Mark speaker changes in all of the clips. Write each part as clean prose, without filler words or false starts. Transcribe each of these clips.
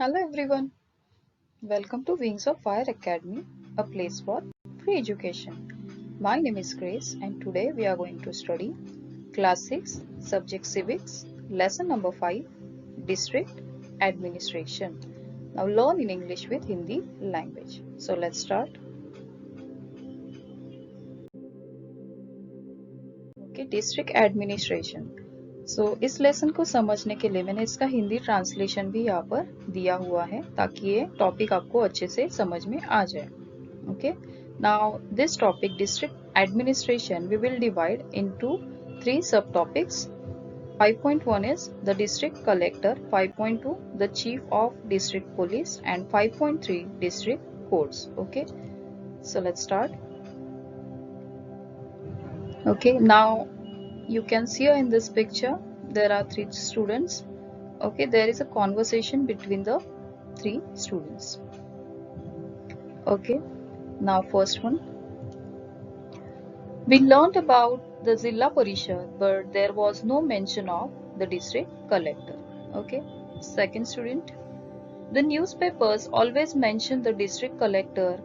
Speaker 1: Hello everyone, welcome to Wings of Fire Academy, a place for free education. My name is Grace and today we are going to study Class 6, Subject Civics, Lesson number 5, District Administration. Now learn in English with Hindi language. So let's start. Okay, District Administration. इस lesson को समझने के लिए मैंने इसका Hindi translation भी यहाँ पर दिया हुआ है ताकि ये टॉपिक आपको अच्छे से समझ में आ जाए. Okay, now this topic district administration we will divide into three subtopics. 5.1 is the district collector, 5.2 the chief of district police, and 5.3 district courts. Okay, so let's start. Okay, now you can see in this picture there are three students. Okay, there is a conversation between the three students. Okay, now first one, we learned about the Zilla Parishad, but there was no mention of the district collector. Okay, second student, the newspapers always mention the district collector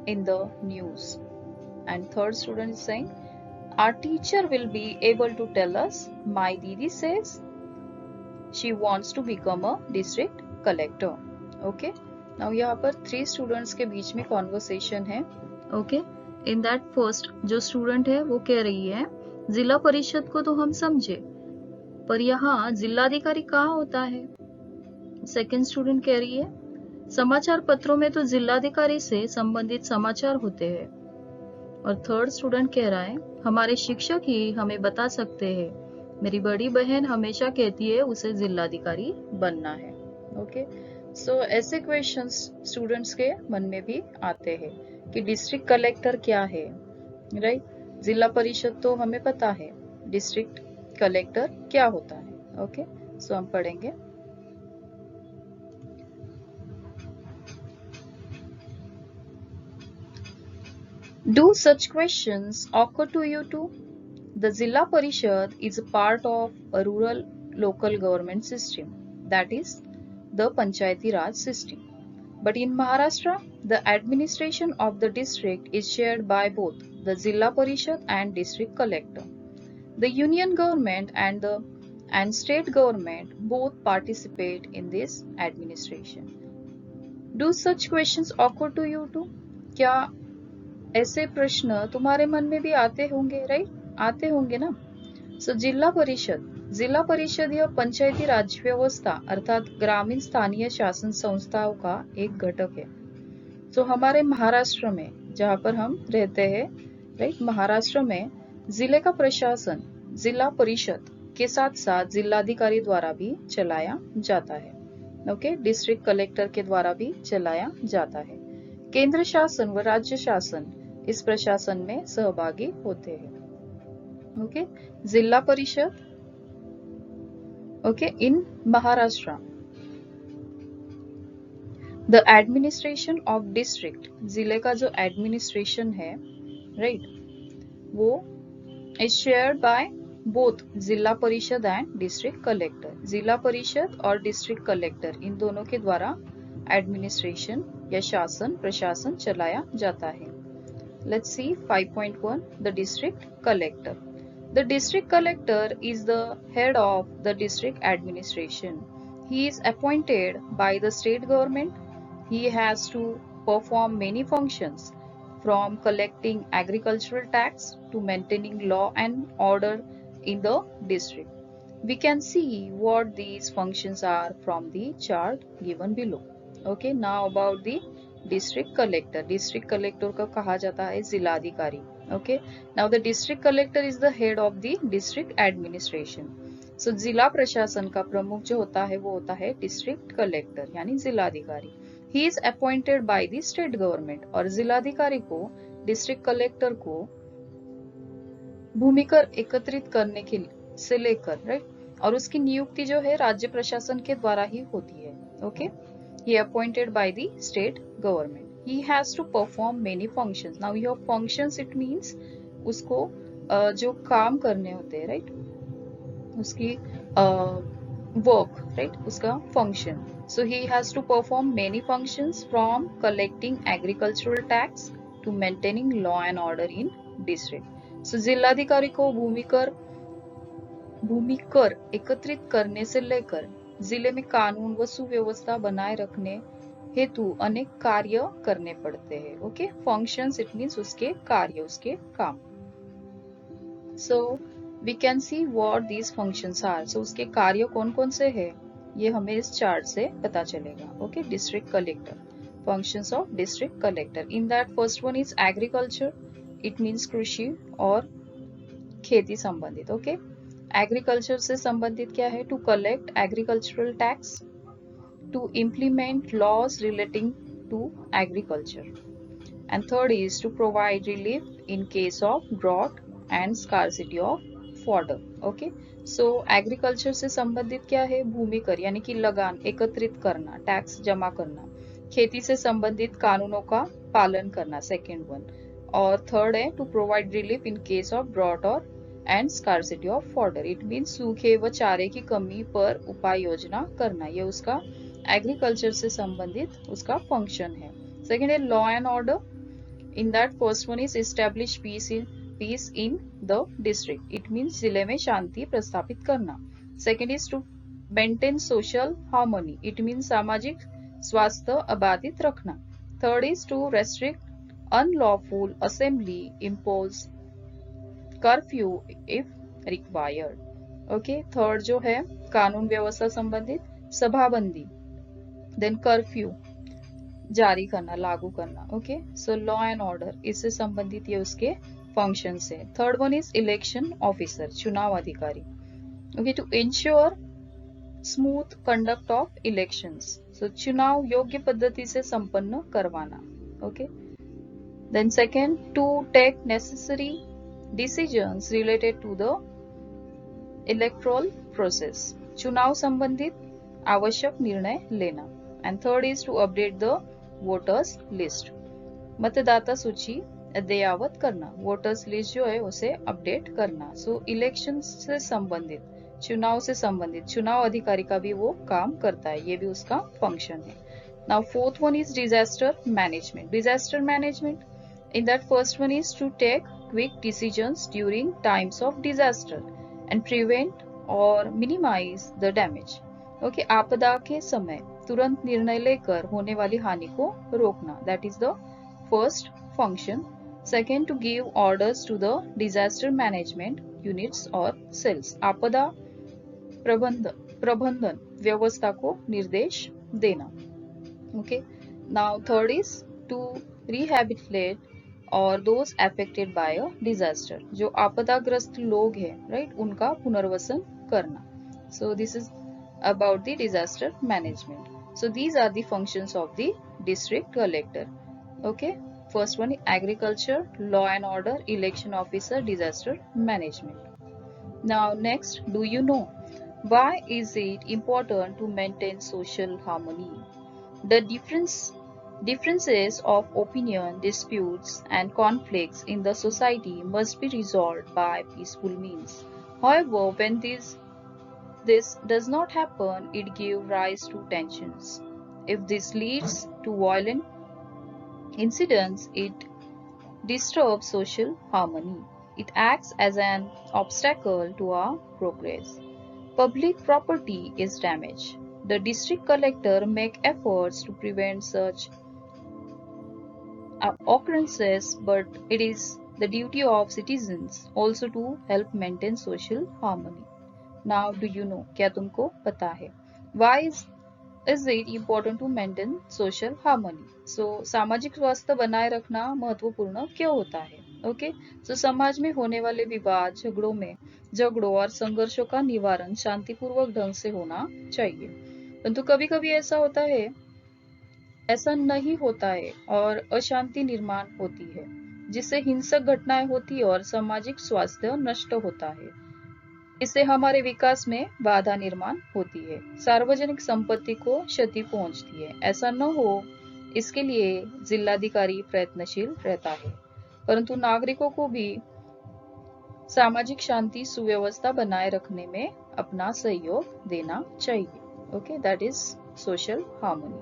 Speaker 1: in the news. And third student is saying, our teacher will be able to tell us. My Didi says she wants to become a district collector. Okay, now यहाँ पर three students के बीच में conversation है. Okay, in that first जो student है वो कह रही है जिला परिषद को तो हम समझे पर यहाँ जिलाधिकारी कहाँ होता है. सेकंड स्टूडेंट कह रही है समाचार पत्रों में तो जिलाधिकारी से संबंधित समाचार होते हैं. और थर्ड स्टूडेंट कह रहा है हमारे शिक्षक ही हमें बता सकते हैं. मेरी बड़ी बहन हमेशा कहती है उसे जिलाधिकारी बनना है. ओके, सो ऐसे क्वेश्चंस स्टूडेंट्स के मन में भी आते हैं कि डिस्ट्रिक्ट कलेक्टर क्या है, राइट? जिला परिषद तो हमें पता है, डिस्ट्रिक्ट कलेक्टर क्या होता है. ओके, सो हम पढ़ेंगे. Do such questions occur to you too? The Zilla Parishad is a part of a rural local government system, that is, the Panchayati Raj system. But in Maharashtra, the administration of the district is shared by both the Zilla Parishad and district collector. The union government and state government both participate in this administration. Do such questions occur to you too? क्या ऐसे प्रश्न तुम्हारे मन में भी आते होंगे, right? आते होंगे ना. सो जिला परिषद यह पंचायती राज व्यवस्था अर्थात ग्रामीण स्थानीय शासन संस्थाओं का एक घटक है. तो हमारे महाराष्ट्र में जहाँ पर हम रहते हैं, राइट, महाराष्ट्र में जिले का प्रशासन जिला परिषद के साथ साथ जिलाधिकारी द्वारा भी चलाया जाता है. ओके, डिस्ट्रिक्ट कलेक्टर के द्वारा भी चलाया जाता है. केंद्र शासन व राज्य शासन इस प्रशासन में सहभागी होते हैं. ओके, जिला परिषद okay in Maharashtra. The administration of district, जिले का जो एडमिनिस्ट्रेशन है, राइट, वो इज शेयर्ड बाय बोथ जिला परिषद एंड डिस्ट्रिक्ट कलेक्टर. जिला परिषद और डिस्ट्रिक्ट कलेक्टर इन दोनों के द्वारा एडमिनिस्ट्रेशन या शासन प्रशासन चलाया जाता है. Let's see 5.1, the district collector. The district collector is the head of the district administration. He is appointed by the state government. He has to perform many functions from collecting agricultural tax to maintaining law and order in the district. We can see what these functions are from the chart given below. Okay, now about the district collector. District collector को कहा जाता है जिलाधिकारी. Okay, now the district collector is the head of the district administration. So जिला प्रशासन का प्रमुख जो होता है वो होता है डिस्ट्रिक्ट कलेक्टर यानी जिलाधिकारी. He is appointed by the state government. और जिलाधिकारी को डिस्ट्रिक्ट कलेक्टर को भूमिकर एकत्रित करने के से लेकर, राइट, और उसकी नियुक्ति जो है राज्य प्रशासन के द्वारा ही होती है. Okay, he appointed by the state government. He has to perform many functions. Now your functions it means उसको जो काम करने होते हैं, राइट, उसकी work, right? उसका function. So he has to perform many functions from collecting agricultural tax to maintaining law and order in district. So जिलाधिकारी को भूमि कर एकत्रित करने से लेकर जिले में कानून व सुव्यवस्था बनाए रखने हेतु अनेक कार्य करने पड़ते हैं. ओके, फंक्शंस इट मींस उसके कार्य, उसके काम. So we can see what these functions are. So उसके कार्य कौन कौन से हैं, ये हमें इस चार्ट से पता चलेगा. Okay, district collector, functions of district collector. In that first one is agriculture, it means कृषि और खेती संबंधित. ओके, एग्रीकल्चर से संबंधित क्या है? To collect agricultural tax, to implement laws relating to agriculture. And third is to provide relief in case of drought and scarcity of fodder. Okay, so agriculture से संबंधित क्या है? भूमि कर यानी कि लगान एकत्रित करना, टैक्स जमा करना. खेती से संबंधित कानूनों का पालन करना, सेकेंड वन. और थर्ड है to provide relief in case of drought और and scarcity of fodder. It mean सूखे व चारे की कमी पर उपाय योजना करना. ये उसका एग्रीकल्चर से संबंधित उसका फंक्शन है. सेकेंड है law and order. In that first one is establish peace in the district. It means जिले में शांति प्रस्थापित करना. Second is to maintain social harmony. It means सामाजिक स्वास्थ्य अबाधित रखना. Third is to restrict unlawful assembly, impose curfew if required. Okay, third जो है कानून व्यवस्था संबंधित सभाबंदी, then curfew जारी करना, लागू करना. Okay, so law and order, इससे संबंधित ये उसके फंक्शन है. Third one is election officer, चुनाव अधिकारी. Okay, to ensure smooth conduct of elections. So चुनाव योग्य पद्धति से संपन्न करवाना. Okay, then second to take necessary decisions related to the electoral process. चुनाव संबंधित आवश्यक निर्णय लेना. And third is to update the voters list. मतदाता सूची अद्ययावत करना, वोटर्स लिस्ट जो है उसे अपडेट करना. सो इलेक्शन से संबंधित, चुनाव से संबंधित चुनाव अधिकारी का भी वो काम करता है, ये भी उसका फंक्शन है. Now fourth one is disaster management. Disaster management, in that first one is to take quick decisions during times of disaster and prevent or minimise the damage. Okay, आपदा के समय तुरंत निर्णय लेकर होने वाली हानि को रोकना, that is the first function. Second, to give orders to the disaster management units और सेल्स. आपदा प्रबंधन व्यवस्था को निर्देश देना. Okay, now third is to rehabilitate और those affected by a disaster. जो आपदाग्रस्त लोग हैं, राइट, उनका पुनर्वसन करना. So this is about the disaster management. So these are the functions of the district collector. Okay, first one agriculture, law and order, election officer, disaster management. Now next, do you know why is it important to maintain social harmony? The differences of opinion, disputes and conflicts in the society must be resolved by peaceful means. However, when this does not happen, it gives rise to tensions. If this leads to violent incidents, it disturbs social harmony. It acts as an obstacle to our progress. Public property is damaged. The district collector makes efforts to prevent such occurrences, but it is the duty of citizens also to help maintain social harmony. Now do you know, क्या तुमको पता है? Why is it important to maintain social harmony? So सामाजिक स्वास्थ्य बनाए रखना महत्वपूर्ण क्यों होता है? ओके, so समाज में होने वाले विवाद, झगड़ों और संघर्षों का निवारण शांतिपूर्वक ढंग से होना चाहिए. परंतु कभी कभी ऐसा होता है, ऐसा नहीं होता है और अशांति निर्माण होती है, जिससे हिंसक घटनाएं होती है और सामाजिक स्वास्थ्य नष्ट होता है. इससे हमारे विकास में बाधा निर्माण होती है, सार्वजनिक संपत्ति को क्षति पहुंचती है. ऐसा न हो, इसके लिए जिलाधिकारी प्रयत्नशील रहता है, परंतु नागरिकों को भी सामाजिक शांति सुव्यवस्था बनाए रखने में अपना सहयोग देना चाहिए. Okay, that is social harmony.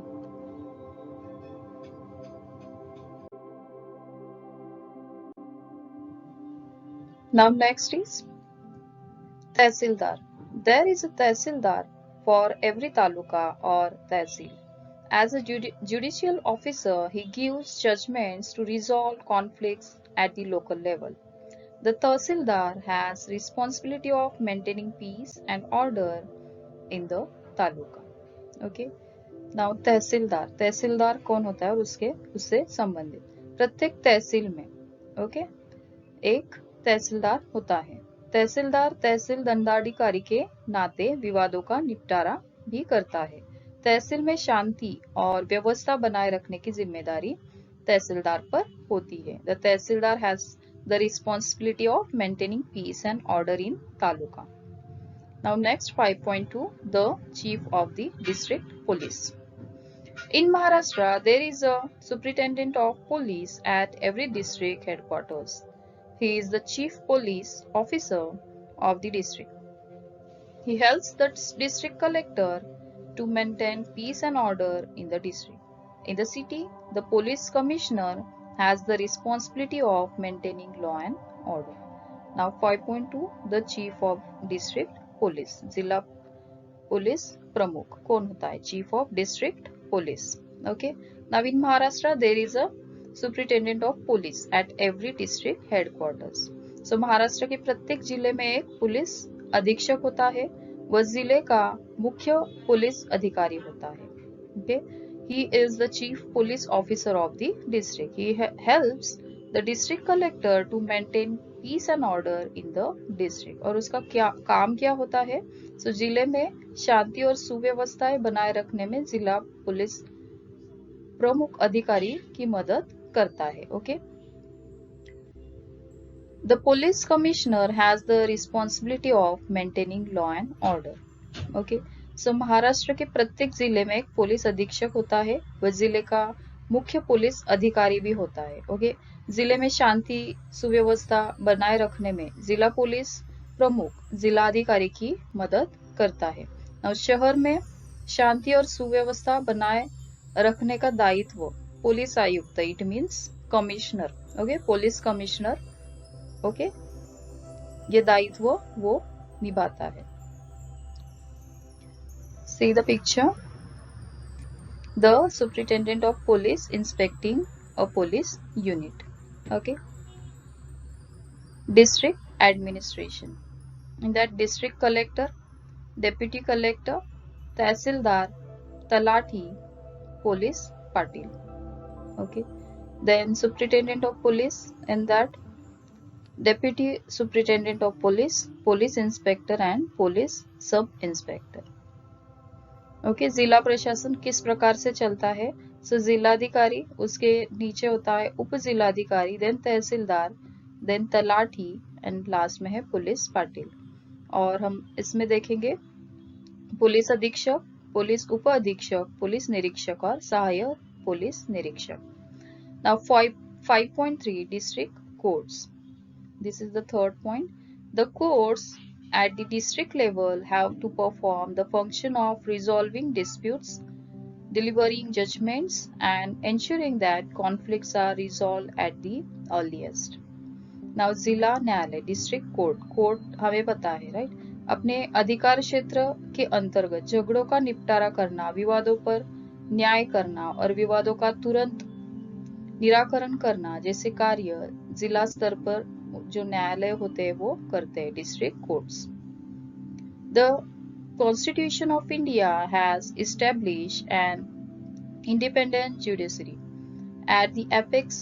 Speaker 1: Now next is Tehsildar. There is a Tehsildar for every taluka or tehsil. As a judicial officer, he gives judgments to resolve conflicts at the local level. The Tehsildar has responsibility of maintaining peace and order in the taluka. Okay. Now tehsildar कौन होता है और उससे संबंधित प्रत्येक तहसील में okay एक तहसीलदार होता है. तहसीलदार तहसील दंडाधिकारी के नाते विवादों का निपटारा भी करता है. तहसील में शांति और व्यवस्था बनाए रखने की जिम्मेदारी तहसीलदार पर होती है. The tehsildar has the responsibility of maintaining peace and order in taluka. Now next 5.2, the chief of the district police. In Maharashtra, there is a superintendent of police at every district headquarters. He is the chief police officer of the district. He helps the district collector to maintain peace and order in the district. In the city, the police commissioner has the responsibility of maintaining law and order. Now 5.2, the chief of district police. जिला police प्रमुख कौन होता है? Chief of district police. Okay. Now in Maharashtra there is a superintendent of police at every district headquarters. So Maharashtra के प्रत्येक जिले में एक पुलिस अधीक्षक होता है. वह जिले का मुख्य पुलिस अधिकारी होता है. Okay. He is the chief police officer of the district. He helps the district collector to maintain peace and order in the district. और उसका काम क्या होता है? सो जिले में शांति और सुव्यवस्थाएं बनाए रखने में जिला पुलिस प्रमुख अधिकारी की मदद करता है. Okay. The police commissioner has the responsibility of maintaining law and order. Okay. So Maharashtra के प्रत्येक जिले में एक पुलिस अधीक्षक होता है. वह जिले का मुख्य पुलिस अधिकारी भी होता है. ओके. जिले में शांति सुव्यवस्था बनाए रखने में जिला पुलिस प्रमुख जिलाधिकारी की मदद करता है. और शहर में शांति और सुव्यवस्था बनाए रखने का दायित्व पुलिस आयुक्त, it means commissioner. Okay. Police commissioner. Okay. ये दायित्व वो निभाता है. See the picture. The superintendent of police inspecting a police unit. Okay. District administration. In that, district collector, deputy collector, tehsildar, talathi, police patil. Okay. Then superintendent of police. In that, deputy superintendent of police, police inspector and police sub inspector. Okay. जिला प्रशासन किस प्रकार से चलता है? सो जिलाधिकारी, उसके नीचे होता है उप जिलाधिकारी, then tehsildar, then talathi and last में है पुलिस पाटिल. और हम इसमें देखेंगे पुलिस अधीक्षक, पुलिस उप अधीक्षक, पुलिस निरीक्षक और सहायक पुलिस निरीक्षक. Now 5.3 district courts. This is the third point. The courts at the district level have to perform the function of resolving disputes, delivering judgments and ensuring that conflicts are resolved at the earliest. Now जिला न्यायालय, district court हमें पता है right. अपने अधिकार क्षेत्र के अंतर्गत झगड़ों का निपटारा करना, विवादों पर न्याय करना और विवादों का तुरंत निराकरण करना जैसे कार्य जिला स्तर पर जो न्यायालय होते हैं वो करते हैं, district courts. The constitution of India has established an independent judiciary. Eight the apex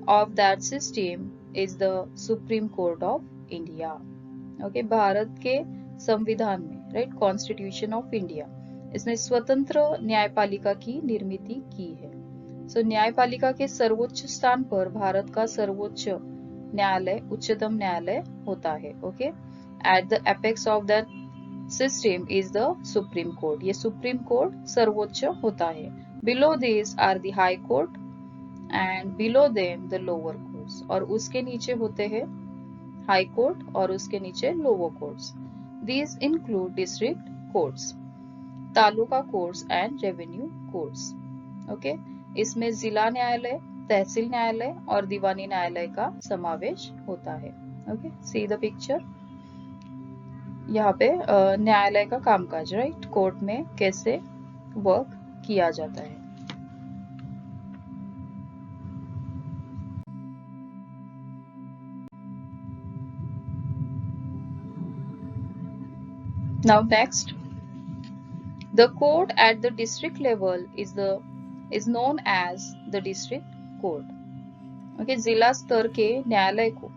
Speaker 1: of that system is the supreme court of India. Okay. Bharat के संविधान में राइट, कॉन्स्टिट्यूशन ऑफ इंडिया, इसने स्वतंत्र न्यायपालिका की निर्मित की है. सो न्यायपालिका के सर्वोच्च स्थान पर भारत का सर्वोच्च न्यायालय, उच्चतम न्यायालय होता है. Okay. At the apex of that system is the supreme court. ये सुप्रीम कोर्ट सर्वोच्च होता है. Below this are the high court and below them the lower courts. और उसके नीचे होते हैं हाई कोर्ट और उसके नीचे lower courts. These include district courts, taluka courts and revenue courts. Okay, इसमें जिला न्यायालय, तहसील न्यायालय और दीवानी न्यायालय का समावेश होता है। Okay, see the picture. यहाँ पे न्यायालय का कामकाज, राइट, कोर्ट में कैसे वर्क किया जाता है। Now next, the court at the district level is known as the district court. Okay, जिला स्तर के न्यायालय को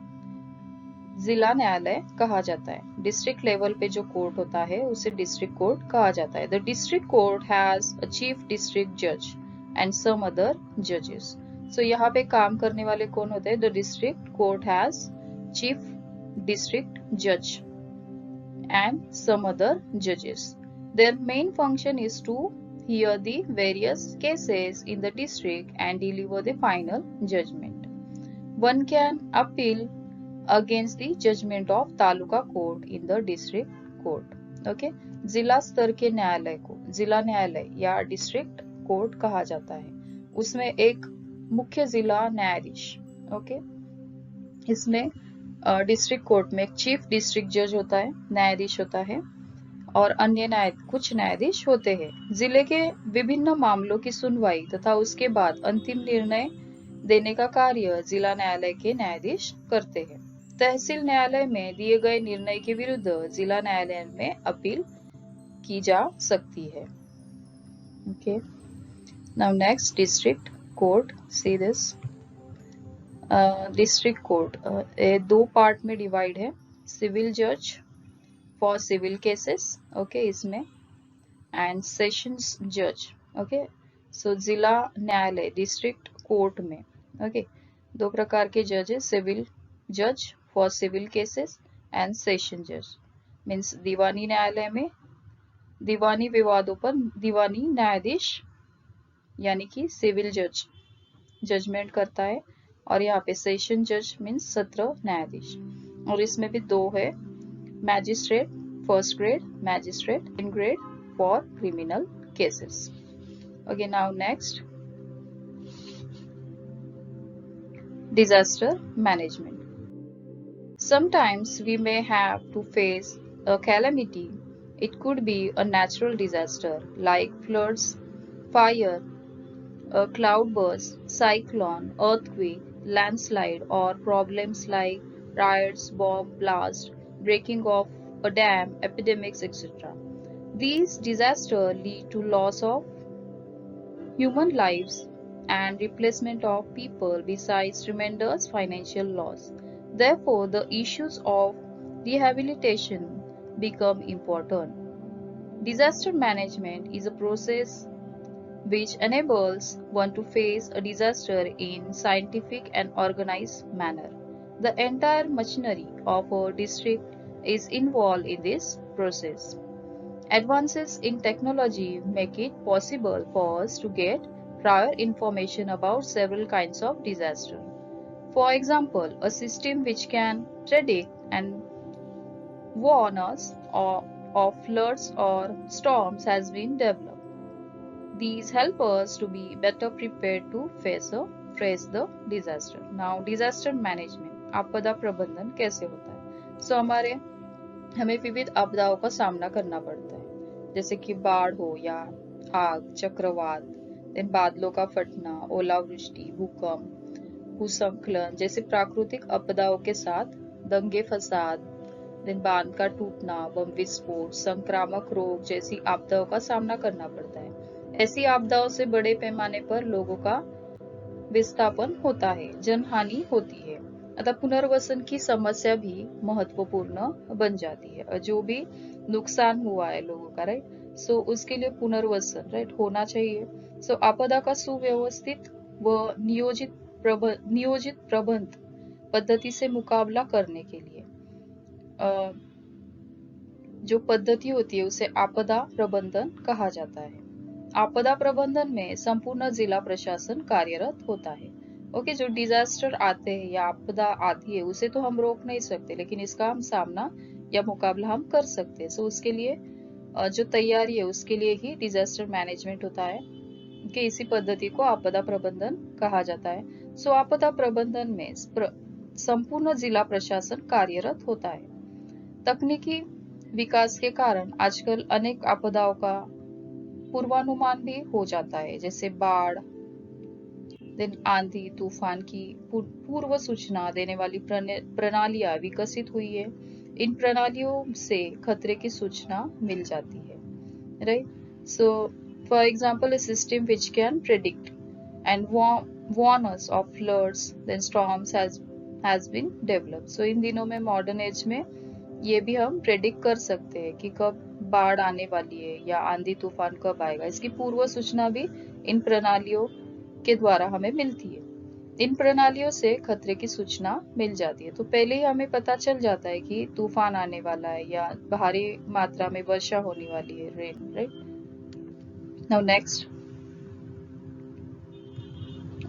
Speaker 1: जिला न्यायालय कहा जाता है। डिस्ट्रिक्ट लेवल पे जो कोर्ट होता है उसे डिस्ट्रिक्ट कोर्ट कहा जाता है। The district court has a chief district जज एंड सम अदर जजेस। सो यहाँ पे काम करने वाले कौन होते हैं? The district court has chief district जज and some other judges. Their main function is to hear the various cases in the district and deliver the final judgment. One can appeal against the judgment of taluka court in the district court. Okay? जिला स्तर के न्यायालय को जिला न्यायालय या district court कहा जाता है। उसमें एक मुख्य जिला न्यायाधीश, ओके, इसमें डिस्ट्रिक्ट कोर्ट में एक चीफ डिस्ट्रिक्ट जज होता है, न्यायाधीश होता है, और अन्य कुछ न्यायाधीश होते हैं। जिले के विभिन्न मामलों की सुनवाई तथा उसके बाद अंतिम निर्णय देने का कार्य जिला न्यायालय के न्यायाधीश करते हैं। तहसील न्यायालय में दिए गए निर्णय के विरुद्ध जिला न्यायालय में अपील की जा सकती है। Okay, now next, district court. See this. District court दो पार्ट में डिवाइड है। सिविल जज फॉर सिविल केसेस, ओके, इसमें, एंड सेशंस जज। ओके, सो जिला न्यायालय डिस्ट्रिक्ट कोर्ट में, ओके, दो प्रकार के जज है, सिविल जज for civil cases and session जज। मीन्स दीवानी न्यायालय में दीवानी विवादों पर दीवानी न्यायाधीश यानी कि सिविल जज जजमेंट करता है, और यहाँ पे सेशन जज मीन्स सत्र न्यायाधीश। और इसमें भी दो है, magistrate first grade, magistrate second grade for criminal cases. Okay, now next, disaster management. Sometimes we may have to face a calamity. It could be a natural disaster like floods, fire, a cloudburst, cyclone, earthquake, landslide, or problems like riots, bomb blast, breaking of a dam, epidemics, etc. These disasters lead to loss of human lives and replacement of people besides tremendous financial loss. Therefore, the issues of rehabilitation become important. Disaster management is a process which enables one to face a disaster in scientific and organized manner. The entire machinery of a district is involved in this process. Advances in technology make it possible for us to get prior information about several kinds of disaster. For example, a system which can predict and warn us of floods or storms has been developed. These help us to be better prepared to face the disaster. Now, disaster management, आपदा प्रबंधन कैसे होता है? So, हमें विविध आपदाओं का सामना करना पड़ता है, जैसे कि बाढ़ हो या आग, चक्रवात, देन बादलों का फटना, ओलावृष्टि, भूकंप, भूस्खलन जैसे प्राकृतिक आपदाओं के साथ दंगे फसाद, देन बांध का टूटना, बम विस्फोट, संक्रामक रोग जैसी आपदाओं का सामना करना पड़ता है। ऐसी आपदाओं से बड़े पैमाने पर लोगों का विस्थापन होता है, जनहानि होती है, अतः पुनर्वसन की समस्या भी महत्वपूर्ण बन जाती है। और जो भी नुकसान हुआ है लोगों का, राइट, सो उसके लिए पुनर्वसन, राइट, होना चाहिए। सो आपदा का सुव्यवस्थित व नियोजित प्रबंध पद्धति से मुकाबला करने के लिए जो पद्धति होती है उसे आपदा प्रबंधन कहा जाता है। आपदा प्रबंधन में संपूर्ण जिला प्रशासन कार्यरत होता है। ओके, जो डिजास्टर आते हैं या आपदा आती है उसे तो हम रोक नहीं सकते, लेकिन इसका हम सामना या मुकाबला हम कर सकते हैं। सो उसके लिए जो तैयारी है उसके लिए ही डिजास्टर मैनेजमेंट होता है कि इसी पद्धति को आपदा प्रबंधन कहा जाता है। सो आपदा प्रबंधन में संपूर्ण जिला प्रशासन कार्यरत होता है। तकनीकी विकास के कारण आजकल अनेक आपदाओं का पूर्वानुमान भी हो जाता है, जैसे बाढ़, देन आंधी तूफान की पूर्व सूचना देने वाली प्रणालियां विकसित हुई है। इन प्रणालियों से खतरे की सूचना मिल जाती है, right? So, for example, a system which can predict and warn us of floods, then storms has been developed. So, इन दिनों में मॉडर्न एज में ये भी हम प्रेडिक्ट कर सकते हैं कि कब बाढ़ आने वाली है या आंधी तूफान कब आएगा। इसकी पूर्व सूचना भी इन प्रणालियों के द्वारा हमें मिलती है। इन प्रणालियों से खतरे की सूचना मिल जाती है, तो पहले ही हमें पता चल जाता है कि तूफान आने वाला है या भारी मात्रा में वर्षा होने वाली है, rain, right. Now next,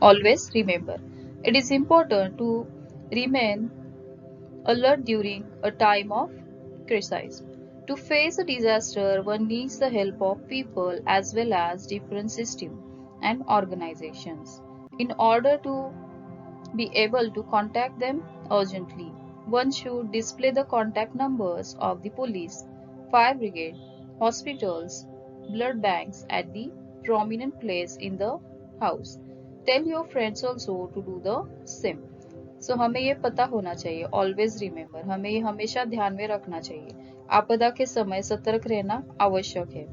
Speaker 1: always remember, it is important to remain alert during a time of crisis. To face a disaster, one needs the help of people as well as different systems and organizations. In order to be able to contact them urgently, one should display the contact numbers of the police, fire brigade, hospitals, blood banks at the prominent place in the house. Tell your friends also to do the same. So हमें ये पता होना चाहिए, always remember, हमें ये हमेशा ध्यान में रखना चाहिए। आपदा के समय सतर्क रहना आवश्यक है।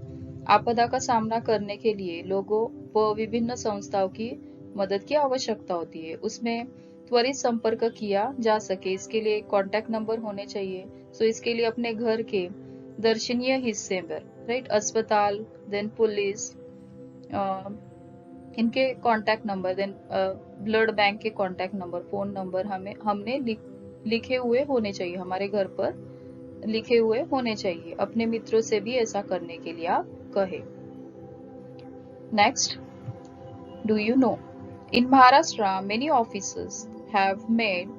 Speaker 1: आपदा का सामना करने के लिए लोगों व विभिन्न संस्थाओं की मदद की आवश्यकता होती है। उसमें त्वरित संपर्क किया जा सके, इसके लिए कॉन्टैक्ट नंबर होने चाहिए। सो इसके लिए अपने घर के दर्शनीय हिस्से पर, राइट, अस्पताल, देन पुलिस, इनके contact number, then blood bank के कॉन्टैक्ट नंबर, फोन नंबर हमने लिखे हुए होने चाहिए, हमारे घर पर लिखे हुए होने चाहिए। अपने मित्रों से भी ऐसा करने के लिए आप कहे। Next, do you know, in Maharashtra, many officers have made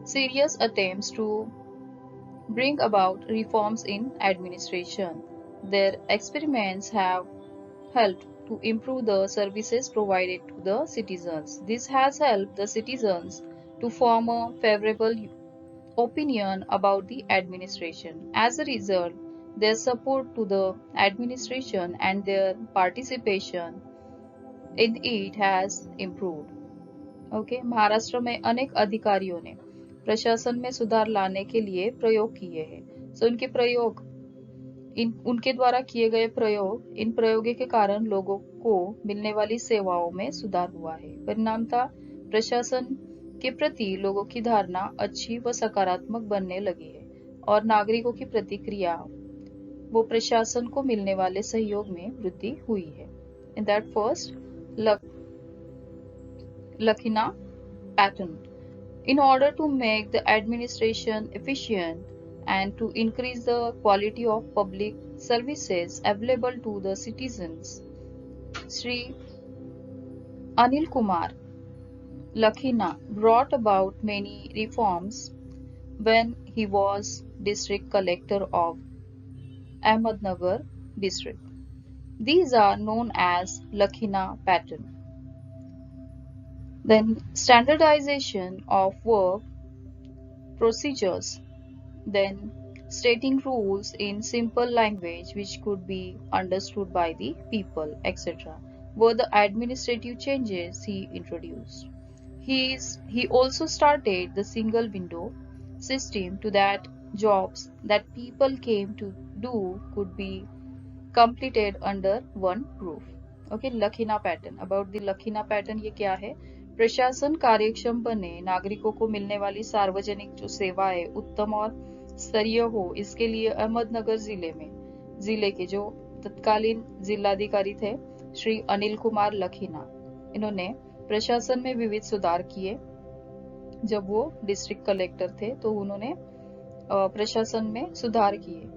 Speaker 1: serious attempts to bring about reforms in administration. Their experiments have helped to improve the services provided to the citizens. This has helped the citizens to form a favorable opinion about the administration. As a result, their support to the administration and their participation in it has improved. Okay, Maharashtra में अनेक अधिकारियों ने प्रशासन में सुधार लाने के लिए प्रयोग किए हैं। So, उनके द्वारा किए गए प्रयोग, इन प्रयोगों के कारण लोगों को मिलने वाली सेवाओं में सुधार हुआ है। परिणामतः प्रशासन के प्रति लोगों की धारणा अच्छी व सकारात्मक बनने लगी है और नागरिकों की प्रतिक्रिया वो प्रशासन को मिलने वाले सहयोग में वृद्धि हुई है। इन that first, Lakhina pattern. In order to make the administration efficient and to increase the quality of public services available to the citizens, Sri Anil Kumar Lakhina brought about many reforms when he was district collector of Ahmednagar district. These are known as Lakhina pattern. Then standardization of work procedures, then stating rules in simple language which could be understood by the people, etc., were the administrative changes he introduced. He also started the single window system to that jobs that people came to do could be completed under one roof. Okay, Lakhina pattern, about the Lakhina pattern, ये क्या है? प्रशासन कार्यक्षम बने, नागरिकों को मिलने वाली सार्वजनिक जो सेवा है उत्तम और स्तरीय हो, इसके लिए अहमदनगर जिले के जो तत्कालीन जिलाधिकारी थे श्री अनिल कुमार लखीना, इन्होंने प्रशासन में विविध सुधार किए। जब वो डिस्ट्रिक्ट कलेक्टर थे तो उन्होंने प्रशासन में सुधार किए,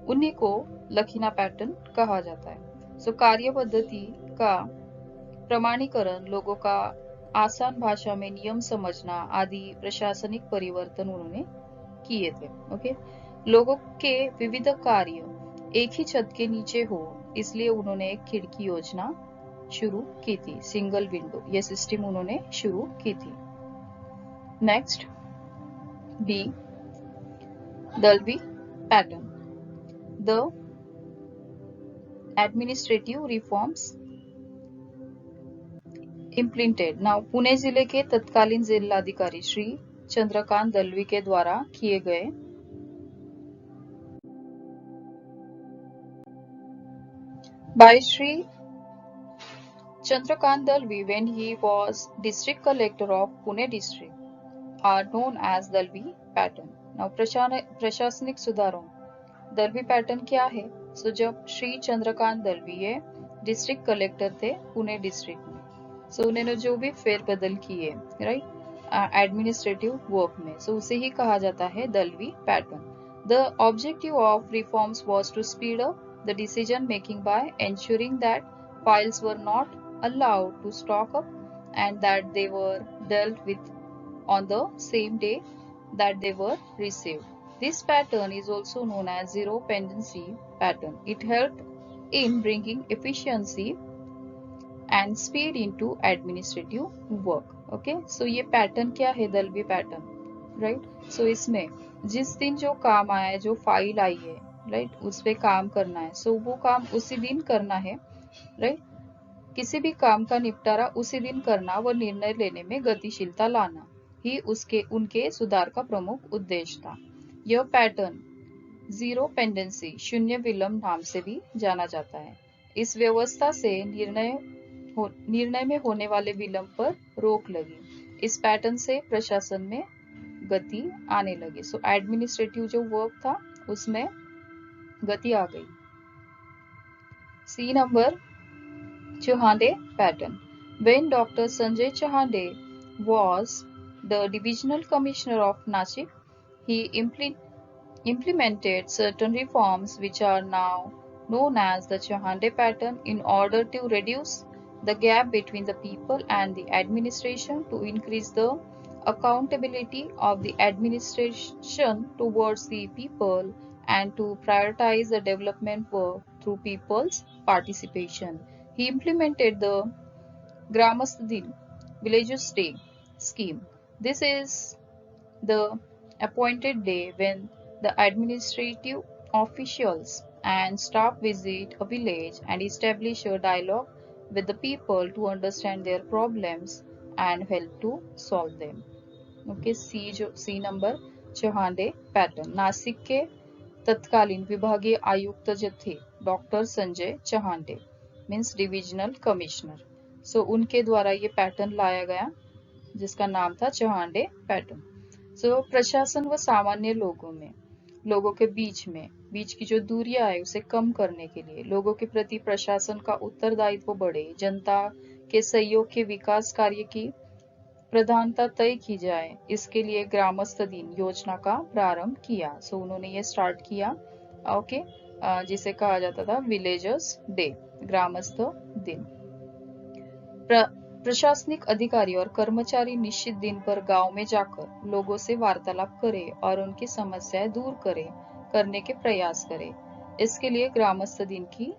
Speaker 1: उन्हीं को लखीना पैटर्न कहा जाता है। सो कार्य पद्धति का प्रमाणीकरण, लोगों का आसान भाषा में नियम समझना आदि प्रशासनिक परिवर्तन उन्होंने किए थे। ओके, लोगों के विविध कार्य एक ही छत के नीचे हो, इसलिए उन्होंने एक खिड़की योजना शुरू की थी, सिंगल विंडो, ये सिस्टम उन्होंने शुरू की थी। Next B, Dalvi pattern, the administrative reforms implemented. Now Pune जिले के तत्कालीन जिलाधिकारी श्री चंद्रकांत दलवी के द्वारा किए गए by Sri Chandrakant Dalvi when he was district collector of Pune district are known as Dalvi pattern. Now प्रशासनिक सुधारों, दलवी पैटर्न क्या है? सो जब श्री चंद्रकांत दलवी ये डिस्ट्रिक्ट कलेक्टर थे पुणे डिस्ट्रिक्ट में, सो उन्होंने जो भी फेरबदल किए, राइट, एडमिनिस्ट्रेटिव वर्क में, सो उसे ही कहा जाता है Dalvi pattern. The objective of reforms was to speed up the decision making by ensuring that files were not allowed to stock up and that they were dealt with on the same day that they were received. This pattern is also known as zero pendency pattern. It helped in bringing efficiency and speed into administrative work. Okay, so ये pattern क्या है? Dalvi pattern, right? So इसमें जिस दिन जो काम आया है, जो फाइल आई है, राइट, उस पे काम करना है, सो वो काम उसी दिन करना है, राइट, किसी भी काम का निपटारा उसी दिन करना व निर्णय लेने में गतिशीलता लाना ही उसके उनके सुधार का प्रमुख उद्देश्य था। यह पैटर्न जीरो पेंडेंसी, शून्य विलंब नाम से भी जाना जाता है। इस व्यवस्था से निर्णय में होने वाले विलंब पर रोक लगी। इस पैटर्न से प्रशासन में गति आने लगी। सो एडमिनिस्ट्रेटिव जो वर्क था उसमें गति आ गई। C number, Chahande pattern. When Dr. Sanjay Chahande was the divisional commissioner of Nashik, he implemented certain reforms which are now known as the Chahande pattern in order to reduce the gap between the people and the administration, to increase the accountability of the administration towards the people, and to prioritize the development work through people's participation. He implemented the Gramast Din, Villages Day scheme. This is the appointed day when the administrative officials and staff visit a village and establish a dialogue with the people to understand their problems and help to solve them. Okay, C number, Chauhande pattern. Nashik के तत्कालीन विभागीय आयुक्त जो थे doctor Sanjay Chauhande, means divisional commissioner, so उनके द्वारा ये pattern लाया गया जिसका नाम था चौहांडे पैटर्न। सो प्रशासन व सामान्य लोगों के बीच की जो दूरियां है उसे कम करने के लिए, लोगों के प्रति प्रशासन का उत्तरदायित्व बढ़े, जनता के सहयोग के विकास कार्य की प्रधानता तय की जाए, इसके लिए ग्रामस्थ दिन योजना का प्रारंभ किया। सो उन्होंने ये स्टार्ट किया, ओके, जिसे कहा जाता था विलेजर्स डे, ग्रामस्थ दिन। प्रशासनिक अधिकारी और कर्मचारी निश्चित दिन पर गांव में जाकर लोगों से वार्तालाप करें और उनकी समस्याएं दूर करने के प्रयास करें। इसके लिए ग्रामस्थ दिन की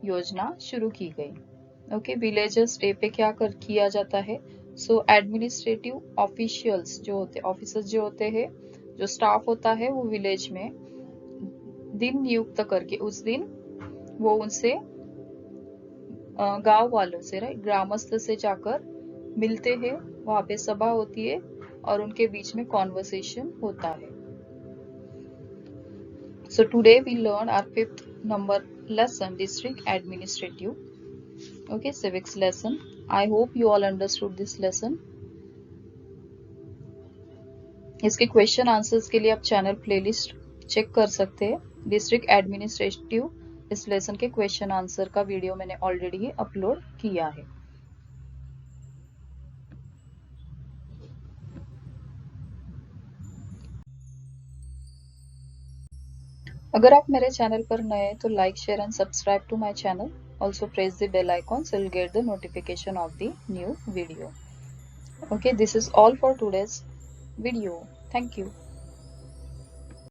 Speaker 1: योजना शुरू की गई। ओके, विलेजर्स डे पे क्या किया जाता है? सो एडमिनिस्ट्रेटिव ऑफिशियल्स जो होते, ऑफिसर्स जो होते हैं, जो स्टाफ होता है, वो विलेज में दिन नियुक्त करके उस दिन वो उनसे गांव वालों से, राइट, ग्रामस्थ से जाकर मिलते हैं, वहां पे सभा होती है और उनके बीच में कॉन्वर्सेशन होता है। So today we learn our 5th number lesson, district administrative, okay, civics lesson. I hope you all understood this lesson. इसके क्वेश्चन आंसर्स के लिए आप चैनल प्लेलिस्ट चेक कर सकते हैं। डिस्ट्रिक्ट एडमिनिस्ट्रेटिव इस लेसन के क्वेश्चन आंसर का वीडियो मैंने ऑलरेडी ही अपलोड किया है। अगर आप मेरे चैनल पर नए हैं तो like, share and subscribe to my channel. Also press the bell icon so you'll get the notification of the new video. Okay, this is all for today's video. Thank you.